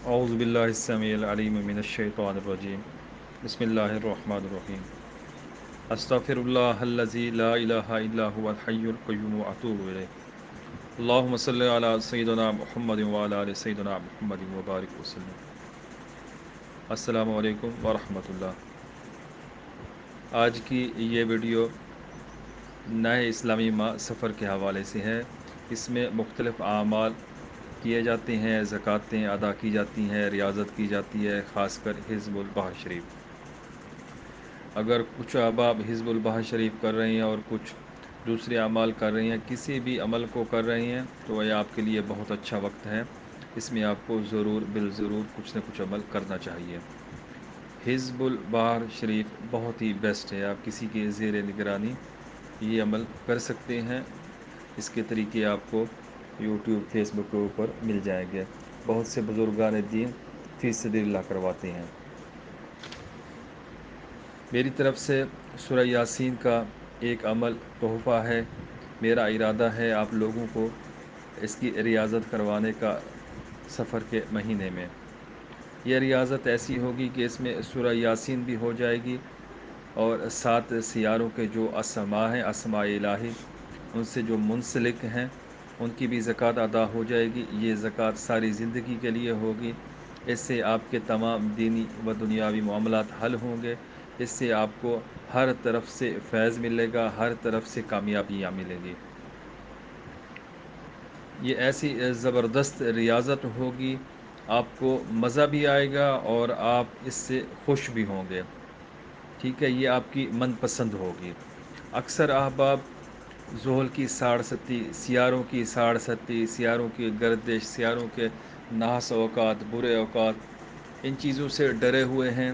اعوذ باللہ السمیع العلیم من الشیطان الرجیم بسم اللہ الرحمن الرحیم استغفر اللہ الذی لا الہ الا هو الحی القیوم واتوب الیہ اللہم صلی علی سیدنا محمد وعلی آل سیدنا محمد وبارک وسلم۔ السلام علیکم ورحمۃ اللہ۔ آج کی یہ ویڈیو نئے اسلامی ماہ سفر کے حوالے سے ہے۔ اس میں مختلف اعمال کیے جاتے ہیں، زکوٰتیں ادا کی جاتی ہیں، ریاضت کی جاتی ہے، خاص کر حزب البحر شریف۔ اگر کچھ احباب حزب البحر شریف کر رہے ہیں اور کچھ دوسرے اعمال کر رہے ہیں، کسی بھی عمل کو کر رہے ہیں تو یہ آپ کے لیے بہت اچھا وقت ہے۔ اس میں آپ کو ضرور بالضرور کچھ نہ کچھ عمل کرنا چاہیے۔ حزب البحر شریف بہت ہی بیسٹ ہے، آپ کسی کے زیر نگرانی یہ عمل کر سکتے ہیں۔ اس کے طریقے آپ کو یوٹیوب فیس بک کے اوپر مل جائیں گے۔ بہت سے بزرگان دین فی سبیل اللہ کرواتے ہیں۔ میری طرف سے سورہ یاسین کا ایک عمل تحفہ ہے۔ میرا ارادہ ہے آپ لوگوں کو اس کی ریاضت کروانے کا سفر کے مہینے میں۔ یہ ریاضت ایسی ہوگی کہ اس میں سورہ یاسین بھی ہو جائے گی اور 7 سیاروں کے جو اسماء ہیں، اسماء الہی، ان سے جو منسلک ہیں ان کی بھی زکوٰۃ ادا ہو جائے گی۔ یہ زکوٰۃ ساری زندگی کے لیے ہوگی۔ اس سے آپ کے تمام دینی و دنیاوی معاملات حل ہوں گے۔ اس سے آپ کو ہر طرف سے فیض ملے گا، ہر طرف سے کامیابیاں ملیں گی۔ یہ ایسی زبردست ریاضت ہوگی، آپ کو مزہ بھی آئے گا اور آپ اس سے خوش بھی ہوں گے۔ ٹھیک ہے، یہ آپ کی من پسند ہوگی۔ اکثر احباب زحل کی 67 سیاروں کی 67 سیاروں کی گردش، سیاروں کے نحس اوقات، برے اوقات، ان چیزوں سے ڈرے ہوئے ہیں،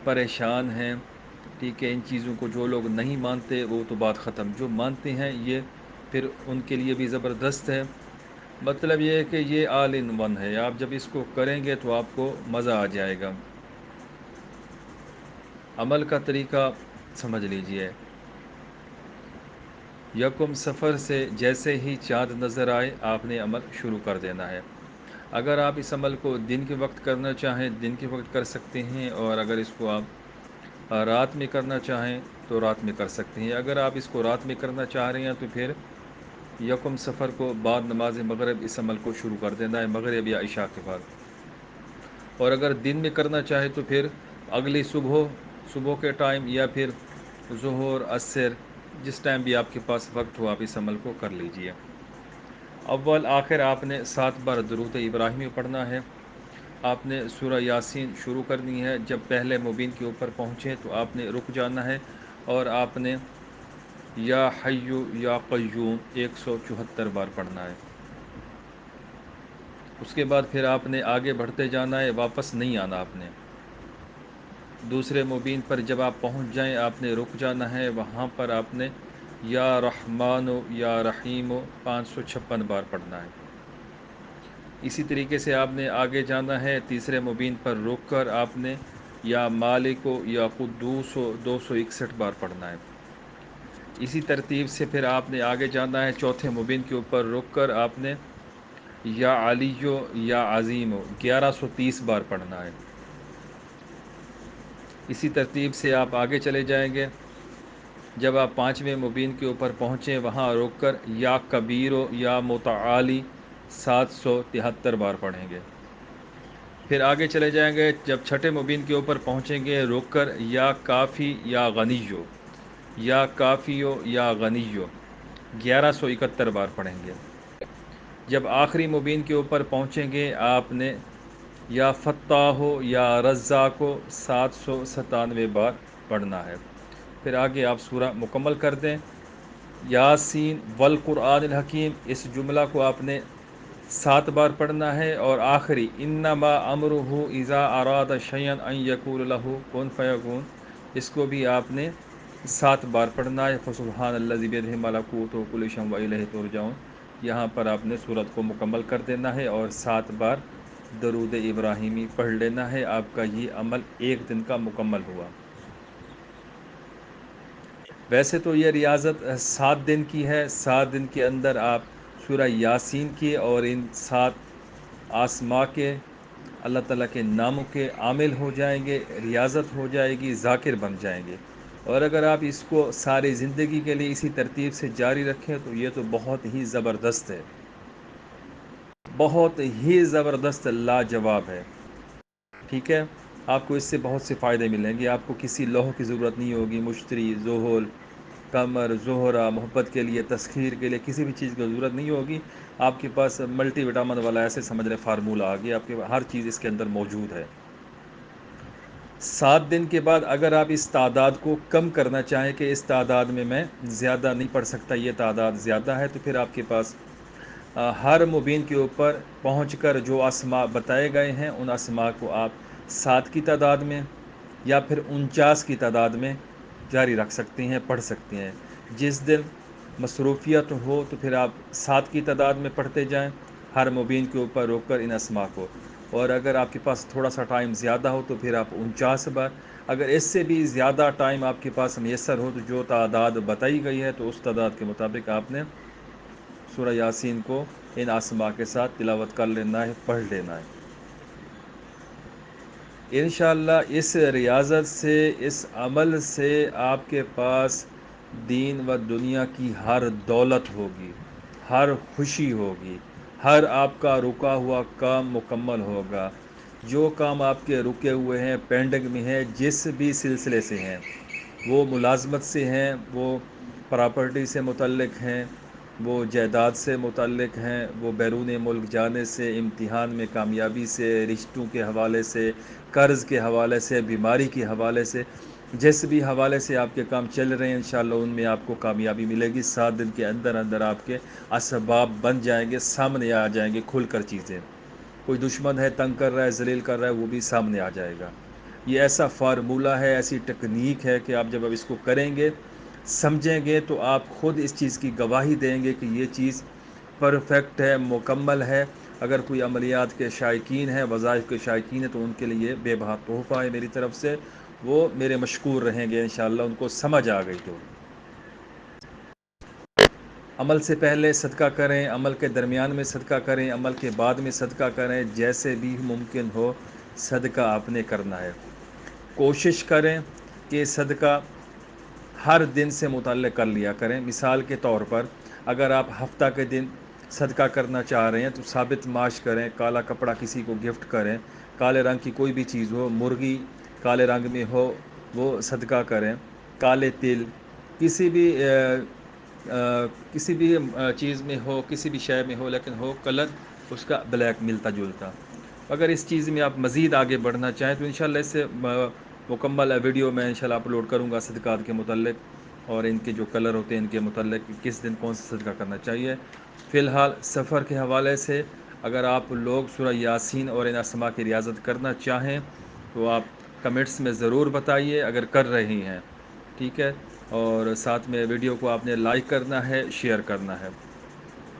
پریشان ہیں۔ ٹھیک ہے، ان چیزوں کو جو لوگ نہیں مانتے وہ تو بات ختم، جو مانتے ہیں یہ پھر ان کے لیے بھی زبردست ہے۔ مطلب یہ ہے کہ یہ آل ان ون ہے، آپ جب اس کو کریں گے تو آپ کو مزہ آ جائے گا۔ عمل کا طریقہ سمجھ لیجئے۔ یکم سفر سے جیسے ہی چاند نظر آئے آپ نے عمل شروع کر دینا ہے۔ اگر آپ اس عمل کو دن کے وقت کرنا چاہیں دن کے وقت کر سکتے ہیں، اور اگر اس کو آپ رات میں کرنا چاہیں تو رات میں کر سکتے ہیں۔ اگر آپ اس کو رات میں کرنا چاہ رہے ہیں تو پھر یکم سفر کو بعد نماز مغرب اس عمل کو شروع کر دینا ہے، مغرب یا عشاء کے بعد۔ اور اگر دن میں کرنا چاہے تو پھر اگلی صبح کے ٹائم یا پھر ظہر عصر، جس ٹائم بھی آپ کے پاس وقت ہو آپ اس عمل کو کر لیجئے۔ اول آخر آپ نے 7 بار درود ابراہیمی پڑھنا ہے۔ آپ نے سورہ یاسین شروع کرنی ہے۔ جب پہلے مبین کے اوپر پہنچیں تو آپ نے رک جانا ہے اور آپ نے یا حیو یا قیوم 174 بار پڑھنا ہے۔ اس کے بعد پھر آپ نے آگے بڑھتے جانا ہے، واپس نہیں آنا۔ آپ نے دوسرے مبین پر جب آپ پہنچ جائیں آپ نے رک جانا ہے، وہاں پر آپ نے یا رحمان و یا رحیم و 556 بار پڑھنا ہے۔ اسی طریقے سے آپ نے آگے جانا ہے، تیسرے مبین پر رک کر آپ نے یا مالک و یا قدوس و 261 بار پڑھنا ہے۔ اسی ترتیب سے پھر آپ نے آگے جانا ہے، چوتھے مبین کے اوپر رک کر آپ نے یا علی و یا عظیم و 1130 بار پڑھنا ہے۔ اسی ترتیب سے آپ آگے چلے جائیں گے۔ جب آپ 5ویں مبین کے اوپر پہنچیں وہاں روک کر یا کبیر و یا متعالی 773 بار پڑھیں گے۔ پھر آگے چلے جائیں گے، جب 6 مبین کے اوپر پہنچیں گے رک کر یا کافی یا غنیو، یا کافیو یا غنیو 1171 بار پڑھیں گے۔ جب آخری مبین کے اوپر پہنچیں گے آپ نے یا فتاح ہو یا رزاق کو 797 بار پڑھنا ہے۔ پھر آگے آپ سورہ مکمل کر دیں۔ یاسین والقرآن الحکیم اس جملہ کو آپ نے 7 بار پڑھنا ہے، اور آخری انما امرہ اذا اراد شیئا ان یقول لہ کن فیکون اس کو بھی آپ نے 7 بار پڑھنا ہے۔ فسبحان الذی بیدہ ملکوت کل شیء والیہ ترجعون، یہاں پر آپ نے سورت کو مکمل کر دینا ہے اور 7 بار درود ابراہیمی پڑھ لینا ہے۔ آپ کا یہ عمل ایک دن کا مکمل ہوا۔ ویسے تو یہ ریاضت 7 دن کی ہے، 7 دن کے اندر آپ سورہ یاسین کی اور ان 7 آسماء کے اللہ تعالیٰ کے ناموں کے عامل ہو جائیں گے، ریاضت ہو جائے گی، ذاکر بن جائیں گے۔ اور اگر آپ اس کو ساری زندگی کے لیے اسی ترتیب سے جاری رکھیں تو یہ تو بہت ہی زبردست ہے، بہت ہی زبردست لاجواب ہے۔ ٹھیک ہے، آپ کو اس سے بہت سے فائدے ملیں گے، آپ کو کسی لوح کی ضرورت نہیں ہوگی، مشتری، زحل، قمر، زہرہ، محبت کے لیے، تسخیر کے لیے کسی بھی چیز کی ضرورت نہیں ہوگی۔ آپ کے پاس ملٹی وٹامن والا ایسے سمجھ رہے فارمولہ آ گیا، آپ کے ہر چیز اس کے اندر موجود ہے۔ 7 دن کے بعد اگر آپ اس تعداد کو کم کرنا چاہیں کہ اس تعداد میں زیادہ نہیں پڑھ سکتا، یہ تعداد زیادہ ہے، تو پھر آپ کے پاس ہر مبین کے اوپر پہنچ کر جو اسماء بتائے گئے ہیں ان اسماء کو آپ 7 کی تعداد میں یا پھر 49 کی تعداد میں جاری رکھ سکتے ہیں، پڑھ سکتے ہیں۔ جس دن مصروفیت ہو تو پھر آپ 7 کی تعداد میں پڑھتے جائیں، ہر مبین کے اوپر روک کر ان اسماء کو، اور اگر آپ کے پاس تھوڑا سا ٹائم زیادہ ہو تو پھر آپ 49 بار، اگر اس سے بھی زیادہ ٹائم آپ کے پاس میسر ہو تو جو تعداد بتائی گئی ہے تو اس تعداد کے مطابق آپ نے سورہ یاسین کو ان اسماء کے ساتھ تلاوت کر لینا ہے، پڑھ لینا ہے۔ انشاءاللہ اس ریاضت سے، اس عمل سے آپ کے پاس دین و دنیا کی ہر دولت ہوگی، ہر خوشی ہوگی، ہر آپ کا رکا ہوا کام مکمل ہوگا۔ جو کام آپ کے رکے ہوئے ہیں، پینڈنگ میں ہیں، جس بھی سلسلے سے ہیں، وہ ملازمت سے ہیں، وہ پراپرٹی سے متعلق ہیں، وہ جائیداد سے متعلق ہیں، وہ بیرون ملک جانے سے، امتحان میں کامیابی سے، رشتوں کے حوالے سے، قرض کے حوالے سے، بیماری کے حوالے سے، جس بھی حوالے سے آپ کے کام چل رہے ہیں انشاءاللہ ان میں آپ کو کامیابی ملے گی۔ 7 دن کے اندر اندر آپ کے اسباب بن جائیں گے، سامنے آ جائیں گے کھل کر چیزیں۔ کوئی دشمن ہے، تنگ کر رہا ہے، ذلیل کر رہا ہے، وہ بھی سامنے آ جائے گا۔ یہ ایسا فارمولہ ہے، ایسی ٹیکنیک ہے کہ آپ جب اب اس کو کریں گے، سمجھیں گے، تو آپ خود اس چیز کی گواہی دیں گے کہ یہ چیز پرفیکٹ ہے، مکمل ہے۔ اگر کوئی عملیات کے شائقین ہیں، وظائف کے شائقین ہیں، تو ان کے لیے بے بہا تحفہ ہے میری طرف سے، وہ میرے مشکور رہیں گے انشاءاللہ، ان کو سمجھ آ گئی تو۔ عمل سے پہلے صدقہ کریں، عمل کے درمیان میں صدقہ کریں، عمل کے بعد میں صدقہ کریں، جیسے بھی ممکن ہو صدقہ آپ نے کرنا ہے۔ کوشش کریں کہ صدقہ ہر دن سے متعلق کر لیا کریں۔ مثال کے طور پر اگر آپ ہفتہ کے دن صدقہ کرنا چاہ رہے ہیں تو ثابت معاش کریں، کالا کپڑا کسی کو گفٹ کریں، کالے رنگ کی کوئی بھی چیز ہو، مرغی کالے رنگ میں ہو وہ صدقہ کریں، کالے تل کسی بھی کسی بھی چیز میں ہو، کسی بھی شے میں ہو، لیکن ہو کلر اس کا بلیک ملتا جلتا۔ اگر اس چیز میں آپ مزید آگے بڑھنا چاہیں تو انشاءاللہ اس سے مکمل ویڈیو میں انشاءاللہ اپلوڈ کروں گا صدقات کے متعلق، اور ان کے جو کلر ہوتے ہیں ان کے متعلق کہ کس دن کون سا صدقہ کرنا چاہیے۔ فی الحال سفر کے حوالے سے اگر آپ لوگ سورہ یاسین اور ان اسماء کی ریاضت کرنا چاہیں تو آپ کمنٹس میں ضرور بتائیے اگر کر رہی ہیں، ٹھیک ہے، اور ساتھ میں ویڈیو کو آپ نے لائک کرنا ہے، شیئر کرنا ہے۔